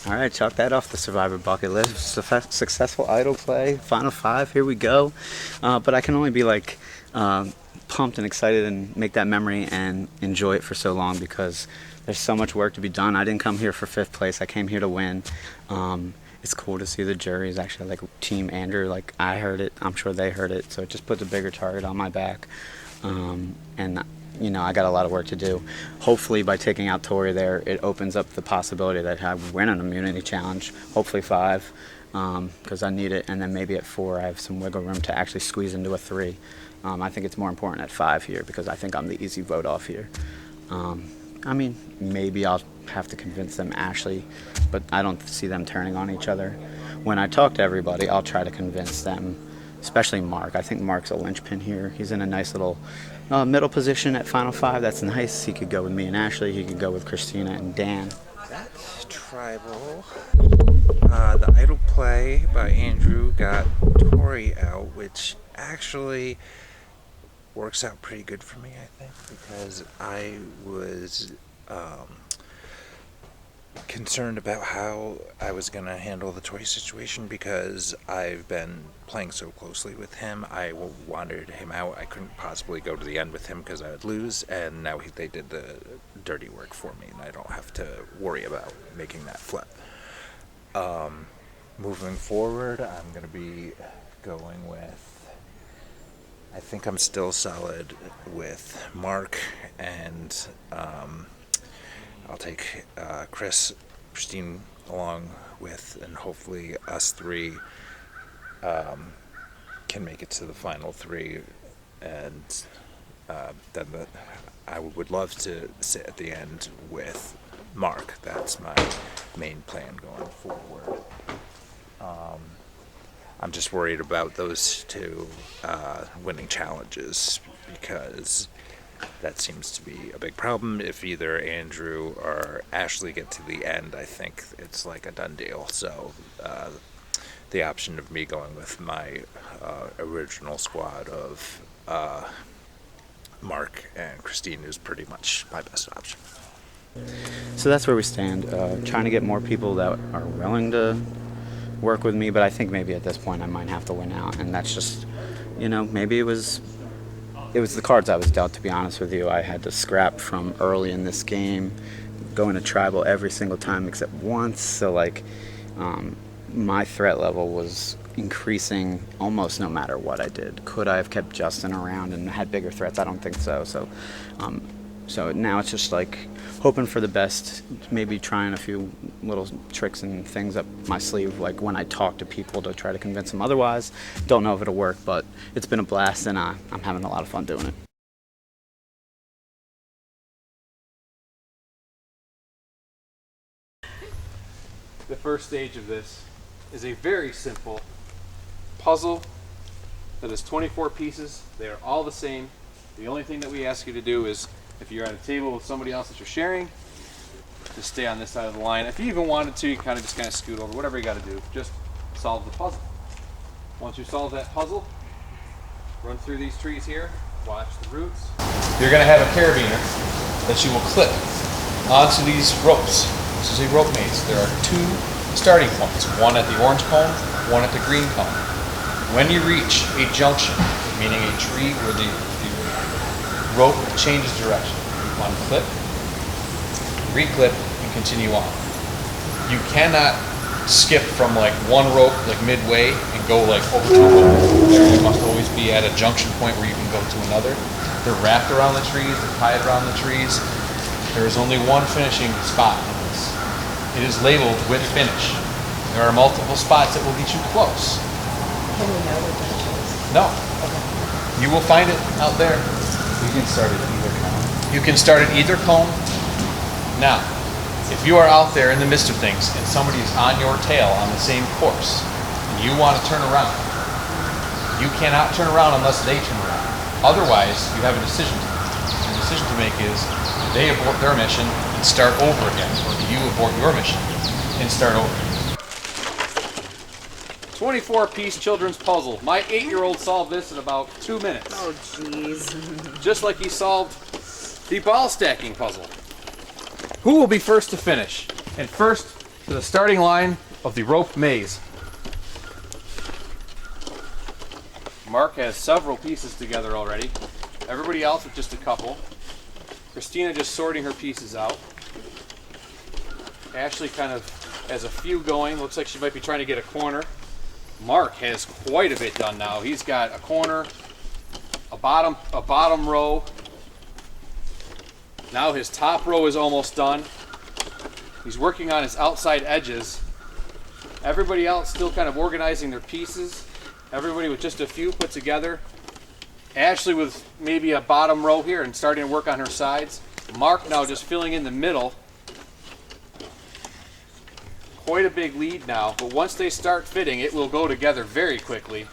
All right, chalk that off the Survivor bucket list. Successful idol play, final five. Here we go. But I can only be like pumped and excited and make that memory and enjoy it for so long because there's so much work to be done. I didn't come here for fifth place. I came here to win. It's cool to see the jury is actually like Team Andrew. Like I heard it, I'm sure they heard it. So it just puts a bigger target on my back. And you know, I got a lot of work to do. Hopefully by taking out Tori there, it opens up the possibility that I win an immunity challenge, hopefully 5, because I need it, and then maybe at 4 I have some wiggle room to actually squeeze into a 3. I think it's more important at 5 here because I think I'm the easy vote off here. I mean, maybe I'll have to convince them Ashley, but I don't see them turning on each other. When I talk to everybody, I'll try to convince them, especially Mark. I think Mark's a linchpin here. He's in a nice little middle position at Final 5. That's nice. He could go with me and Ashley. He could go with Christina and Dan. That's tribal. The idol play by Andrew got Tori out, which actually works out pretty good for me, I think, because I was concerned about how I was going to handle the Tori situation because I've been playing so closely with him. I wanted him out. I couldn't possibly go to the end with him because I would lose, and now they did the dirty work for me, and I don't have to worry about making that flip. Moving forward, I'm going to be going with, I think I'm still solid with Mark, and I'll take Christine along with, and hopefully us 3 can make it to the final 3, and then I would love to sit at the end with Mark. That's my main plan going forward. I'm just worried about those 2 winning challenges because that seems to be a big problem. If either Andrew or Ashley get to the end, I think it's like a done deal. So the option of me going with my original squad of Mark and Christine is pretty much my best option. So that's where we stand. Trying to get more people that are willing to work with me, but I think maybe at this point I might have to win out, and that's just, you know, maybe it was the cards I was dealt, to be honest with you. I had to scrap from early in this game, going to tribal every single time except once, so like my threat level was increasing almost no matter what I did. Could I have kept Justin around and had bigger threats? I don't think so. So now it's just like hoping for the best, maybe trying a few little tricks and things up my sleeve, like when I talk to people to try to convince them otherwise. Don't know if it'll work, but it's been a blast, and I'm having a lot of fun doing it. The first stage of this is a very simple puzzle that is 24 pieces. They are all the same. The only thing that we ask you to do is, if you're at a table with somebody else that you're sharing, just stay on this side of the line. If you even wanted to, you kind of scoot over, whatever you got to do. Just solve the puzzle. Once you solve that puzzle, run through these trees here, watch the roots. You're going to have a carabiner that you will clip onto these ropes. This is a rope maze. There are 2 starting points, one at the orange cone, one at the green cone. When you reach a junction, meaning a tree where the rope changes direction, you unclip, reclip, and continue on. You cannot skip from like one rope like midway and go like over to a rope. You must always be at a junction point where you can go to another. They're wrapped around the trees, they're tied around the trees. There is only one finishing spot in this. It is labeled with finish. There are multiple spots that will get you close. Can we know what that is? No. Okay. You will find it out there. You can start at either cone. You can start at either cone. Now, if you are out there in the midst of things and somebody is on your tail on the same course and you want to turn around, you cannot turn around unless they turn around. Otherwise, you have a decision to make. The decision to make is, do they abort their mission and start over again, or do you abort your mission and start over? 24-piece children's puzzle. My 8-year-old solved this in about 2 minutes. Oh, jeez. Just like he solved the ball stacking puzzle. Who will be first to finish? And first, to the starting line of the rope maze. Mark has several pieces together already. Everybody else with just a couple. Christina just sorting her pieces out. Ashley kind of has a few going. Looks like she might be trying to get a corner. Mark has quite a bit done now. He's got a corner, a bottom row. Now his top row is almost done. He's working on his outside edges. Everybody else still kind of organizing their pieces. Everybody with just a few put together. Ashley with maybe a bottom row here and starting to work on her sides. Mark now just filling in the middle. Quite a big lead now, but once they start fitting, it will go together very quickly.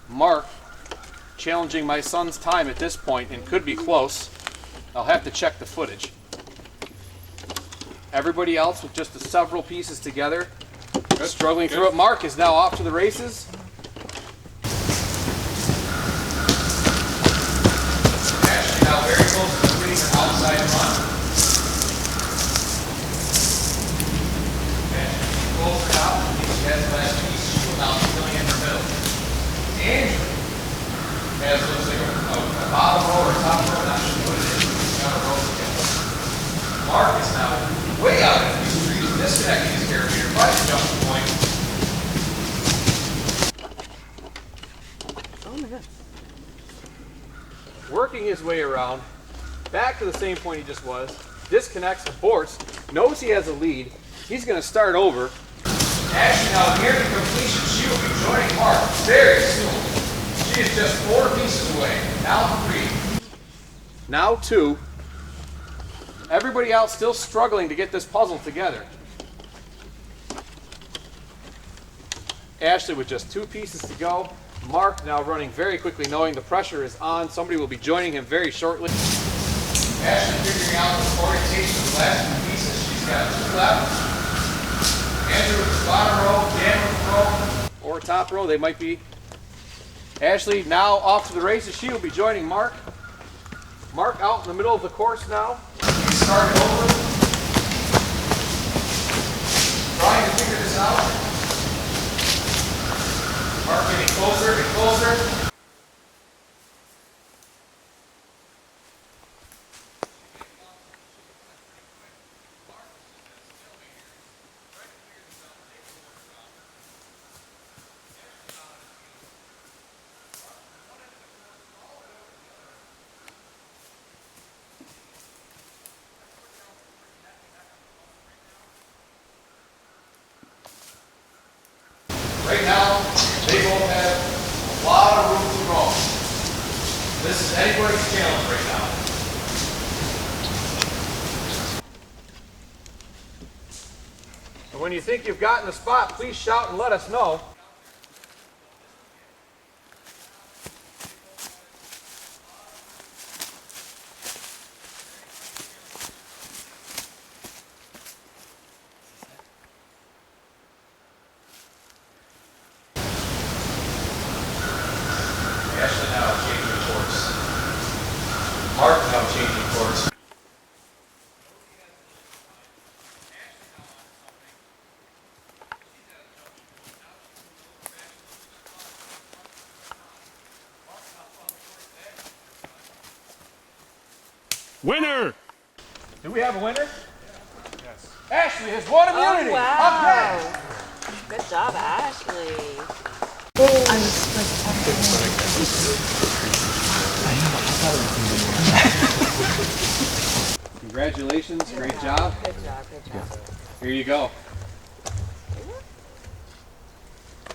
Mark challenging my son's time at this point and could be close. I'll have to check the footage. Everybody else with just several pieces together, struggling through it. Mark is now off to the races. Ashley now very close to completing her outside run. Ashley pulls her out. She has the last piece. She will now be filling in her middle. Andrew has looks like a bottom row or top row. Not sure what it is. She's got a row together. Mark is now way out in these trees, disconnecting his carabiner by the jumping point. Oh my god. Working his way around, back to the same point he just was, disconnects, aborts, knows he has a lead. He's going to start over. Ashley now nearing completion. She will be joining Mark very soon. She is just 4 pieces away. Now 3. Now 2. Everybody else still struggling to get this puzzle together. Ashley with just 2 pieces to go. Mark now running very quickly, knowing the pressure is on. Somebody will be joining him very shortly. Ashley figuring out the orientation of the last 2 pieces. She's got 2 left. Andrew with the bottom row, Dan with the row, or top row. They might be. Ashley now off to the races. She will be joining Mark. Mark out in the middle of the course now. He started over. Trying to figure this out. Mark getting closer and closer. Right now, they both have a lot of room to grow. This is anybody's challenge right now. And when you think you've gotten the spot, please shout and let us know. Ashley now changing course. Mark now changing course. Winner! Do we have a winner? Yes. Ashley has won immunity. Oh, wow. Good job, Ashley. Congratulations, great job. Good job, good job. Here you go.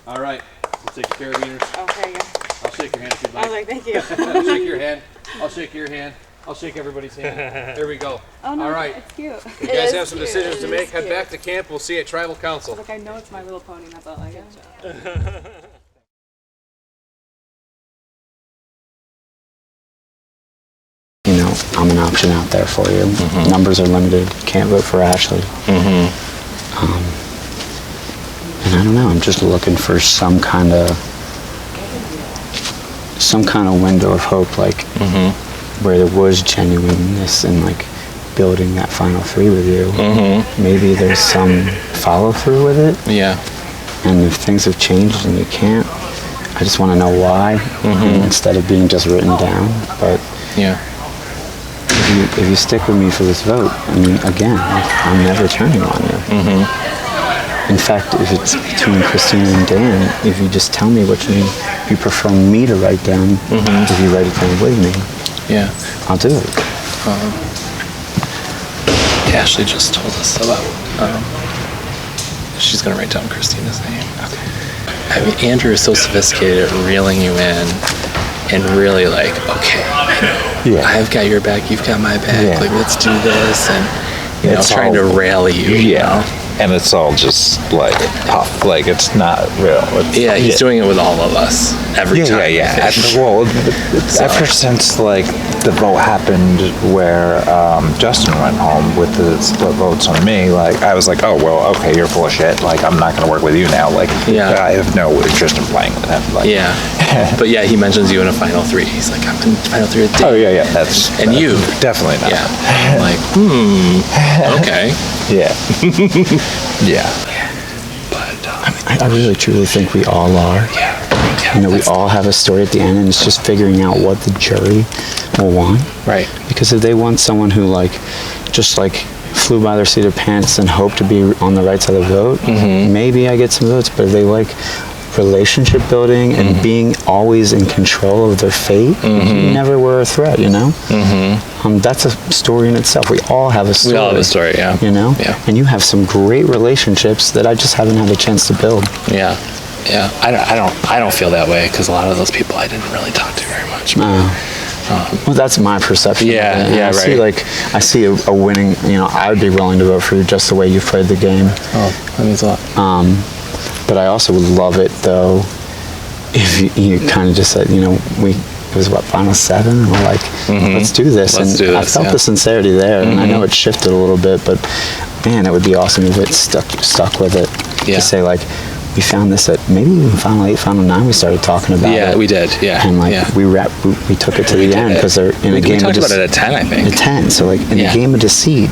All right, we'll take your carabiners. Okay, yeah. I'll shake your hand if you'd I was like. like, thank you. I'll shake your hand. I'll shake your hand. I'll shake everybody's hand. There we go. Oh no, All right. it's cute. You It guys is have some cute. decisions It to is make. Head cute. back to camp. We'll see you at Tribal Council. Like I know it's My Little Pony. That's all I got. You know, I'm an option out there for you. Numbers are limited. You can't vote for Ashley. And I don't know. I'm just looking for some kind of window of hope, like where there was genuineness and like building that final three with you. Maybe there's some follow through with it. Yeah. And if things have changed and you can't, I just want to know why instead of being just written down. But Yeah. if you stick with me for this vote, I mean, again, I'm never turning on you. In fact, if it's between Christina and Dan, if you just tell me what you prefer me to write down, if you write it down with me, Yeah. I'll do it. Ashley just told us about. She's gonna write down Christina's name. Okay. I mean, Andrew is so sophisticated at reeling you in, and really like, okay, Yeah. I've got your back, you've got my back. Yeah. Like, let's do this, and you know, It's trying to all- rally you. You know? And it's all just like puff, like it's not real. It's, Yeah, he's doing it with all of us every time. Yeah. I think. Well, ever since like the vote happened where Justin went home with the split votes on me, like I was like, oh well, okay, you're full of shit. Like I'm not gonna work with you now. Like Yeah. I have no interest in playing with him. Like, Yeah. But yeah, he mentions you in a final three. He's like, I'm in final three with Dave. Oh yeah. That's And you. definitely not. Yeah. I'm like, okay. Yeah. Yeah. But I really truly think we all are. yeah. You know, we all have a story at the end, and it's just figuring out what the jury will want. Right. Because if they want someone who just flew by their seat of pants and hoped to be on the right side of the vote, maybe I get some votes. But if they like relationship building and being always in control of their fate, you never were a threat. You know, that's a story in itself. We all have a story. We all have a story, yeah. You know, Yeah. and you have some great relationships that I just haven't had a chance to build. Yeah. Yeah. I don't feel that way because a lot of those people I didn't really talk to very much. Well, that's my perception. Yeah, of it. And yeah, I see a winning. You know, I would be willing to vote for you just the way you've played the game. Oh, that means a lot. But I also would love it though if you kind of just said, you know, it was what, final 7, and we're like, let's do this. Let's and do I this, felt yeah. the sincerity there, and I know it shifted a little bit, but man, it would be awesome if it stuck with it. Yeah. To say like, we found this at maybe even final 8, final 9. We started talking about it. Yeah, we did. Yeah. And like yeah. we took it to the end because they're in a game. We talked of about it at 10, I think. at 10. So like in Yeah. the game of deceit,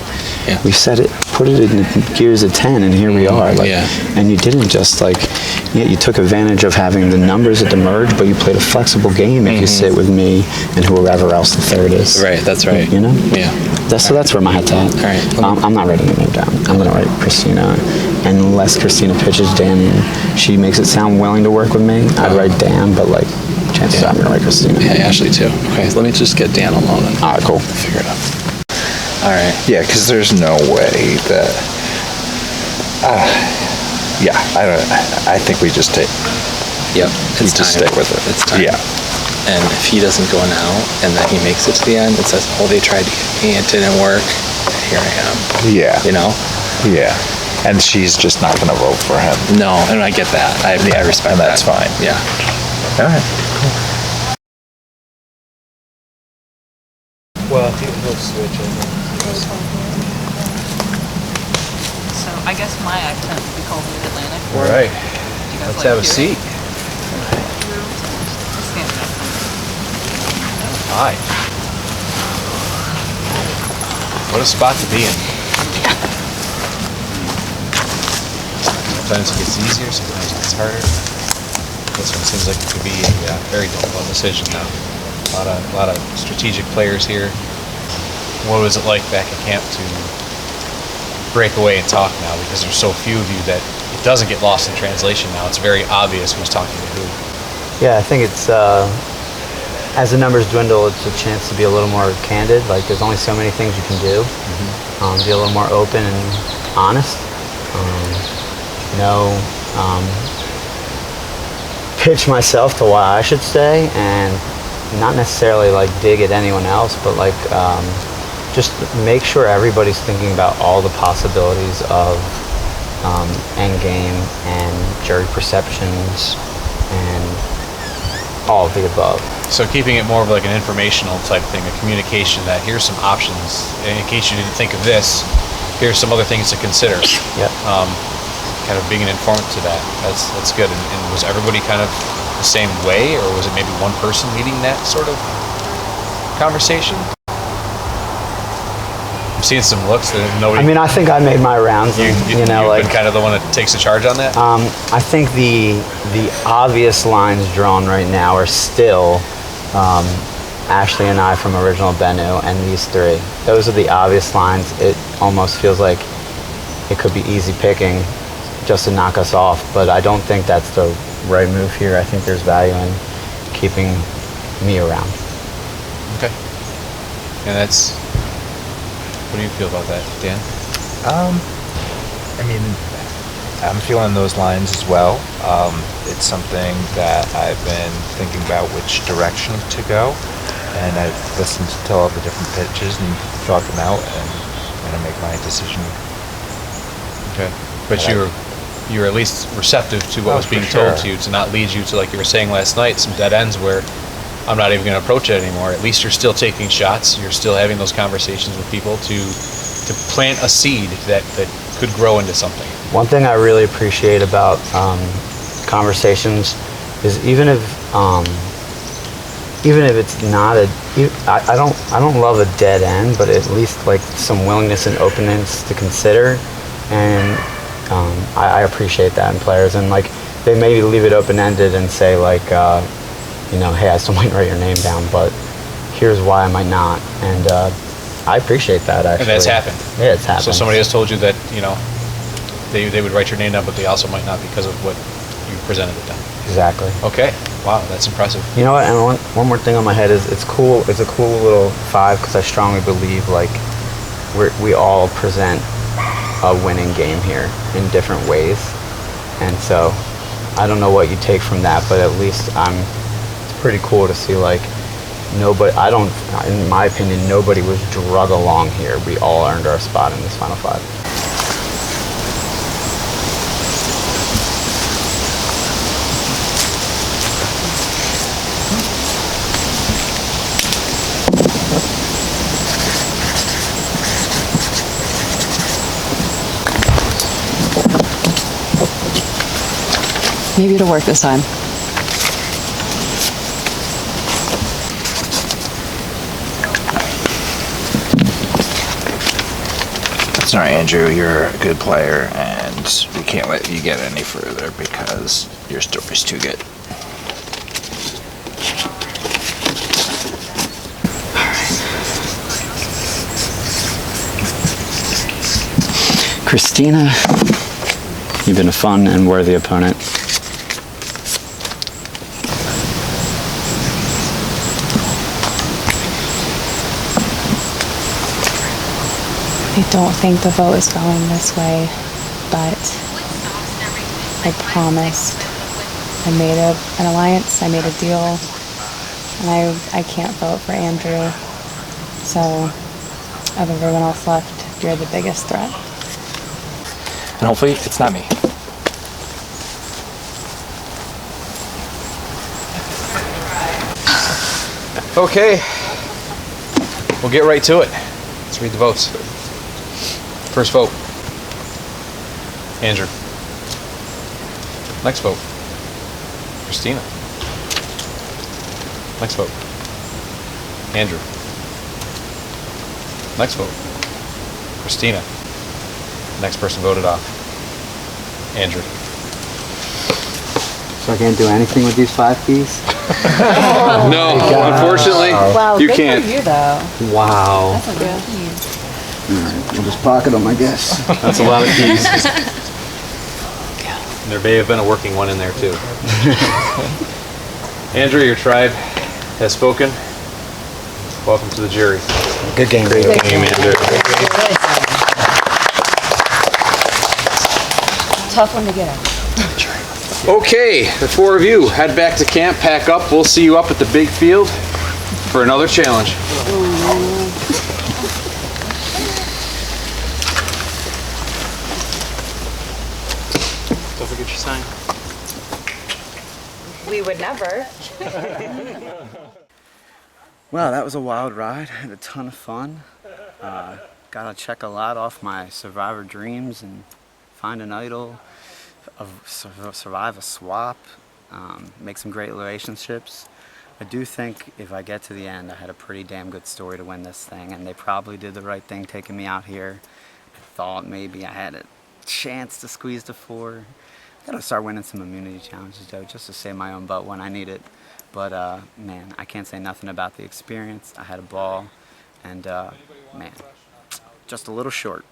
Yeah. we set it, put it in the gears of 10, and here we are. Like, Yeah. and you didn't just you took advantage of having the numbers at the merge, but you played a flexible game if you sit with me and whoever else the third is. Right, that's right. You know? Yeah. That's where my head's at. All right. I'm not writing a name down. I'm gonna write Christina, unless Christina pitches Dan and she makes it sound willing to work with me. I'd write Dan, but like chances are I'm gonna write Christina. Yeah, Ashley too. Okay, so let me just get Dan alone and All right, cool. figure it out. All right. Yeah, because there's no way that. Yeah, I think we just take. Yep. We It's just time. stick with it. It's time. Yeah. And if he doesn't go now and then he makes it to the end and says, oh, they tried to get me, it didn't work, here I am. Yeah. You know? Yeah. And she's just not going to vote for him. No, and I get that. I respect And that's that. fine. Yeah. All right. Well, he'll switch it. So I guess my accent would be called Mid-Atlantic. All right. Do you guys Let's like have a hearing? seat. Stand up. Hi. What a spot to be in. Sometimes it gets easier, sometimes it gets harder. This one seems like it could be a very difficult decision now. A lot of strategic players here. What was it like back at camp to break away and talk now? Because there's so few of you that it doesn't get lost in translation now. It's very obvious who's talking to who. Yeah, I think it's as the numbers dwindle, it's a chance to be a little more candid. Like there's only so many things you can do. Be a little more open and honest. Pitch myself to why I should stay, and not necessarily like dig at anyone else, but like just make sure everybody's thinking about all the possibilities of end game and jury perceptions and all of the above. So keeping it more of like an informational type thing, a communication that here's some options. In case you didn't think of this, here's some other things to consider. Yep. Kind of being an informant to that. That's good. And was everybody kind of the same way, or was it maybe one person leading that sort of conversation? I've seen some looks that nobody. I mean, I think I made my rounds. And, you've like been kind of the one that takes the charge on that. I think the obvious lines drawn right now are still Ashley and I from Original Bennu and these three. Those are the obvious lines. It almost feels like it could be easy picking just to knock us off, but I don't think that's the right move here. I think there's value in keeping me around. Okay. And that's. What do you feel about that, Dan? I mean, I'm feeling those lines as well. It's something that I've been thinking about which direction to go, and I've listened to all the different pitches and thought them out, and I'm gonna make my decision. Okay. But you're at least receptive to what was being told to you, to not lead you to, like you were saying last night, some dead ends where I'm not even going to approach it anymore. At least you're still taking shots. You're still having those conversations with people to plant a seed that could grow into something. One thing I really appreciate about conversations is even if it's not I don't love a dead end, but at least like some willingness and openness to consider, and I appreciate that in players. And like they maybe leave it open-ended and say like hey, I still might write your name down, but here's why I might not. And I appreciate that, actually. And that's happened. Yeah, it's happened. So somebody has told you that they would write your name down, but they also might not because of what you presented to them. Exactly. Okay. Wow, that's impressive. You know what? And one more thing on my head is it's cool. It's a cool little 5 because I strongly believe like we all present a winning game here in different ways, and so I don't know what you take from that, but at least it's pretty cool to see like nobody. In my opinion, nobody was drug along here. We all earned our spot in this final 5. Maybe it'll work this time. Sorry, Andrew, you're a good player, and we can't let you get any further because your story's too good. Christina, you've been a fun and worthy opponent. I don't think the vote is going this way, but I promised. I made an alliance, I made a deal, and I can't vote for Andrew. So, of everyone else left, you're the biggest threat. And hopefully it's not me. Okay. We'll get right to it. Let's read the votes. First vote, Andrew. Next vote, Christina. Next vote, Andrew. Next vote, Christina. Next person voted off, Andrew. So I can't do anything with these 5 keys? No, unfortunately, Wow, you good can't. for you though. Wow. That's a good keys. We'll just pocket them, I guess. That's a lot of keys. There may have been a working one in there too. Andrew, your tribe has spoken. Welcome to the jury. Good game. Great game, Andrew. Tough one to get at. Okay, the 4 of you head back to camp, pack up. We'll see you up at the big field for another challenge. Don't forget your sign. We would never. Well, that was a wild ride. I had a ton of fun. Got to check a lot off my survivor dreams and find an idol, survive a swap, make some great relationships. I do think if I get to the end, I had a pretty damn good story to win this thing, and they probably did the right thing taking me out here. I thought maybe I had a chance to squeeze the 4. Gotta start winning some immunity challenges though, just to save my own butt when I need it. But man, I can't say nothing about the experience. I had a ball, and man, just a little short.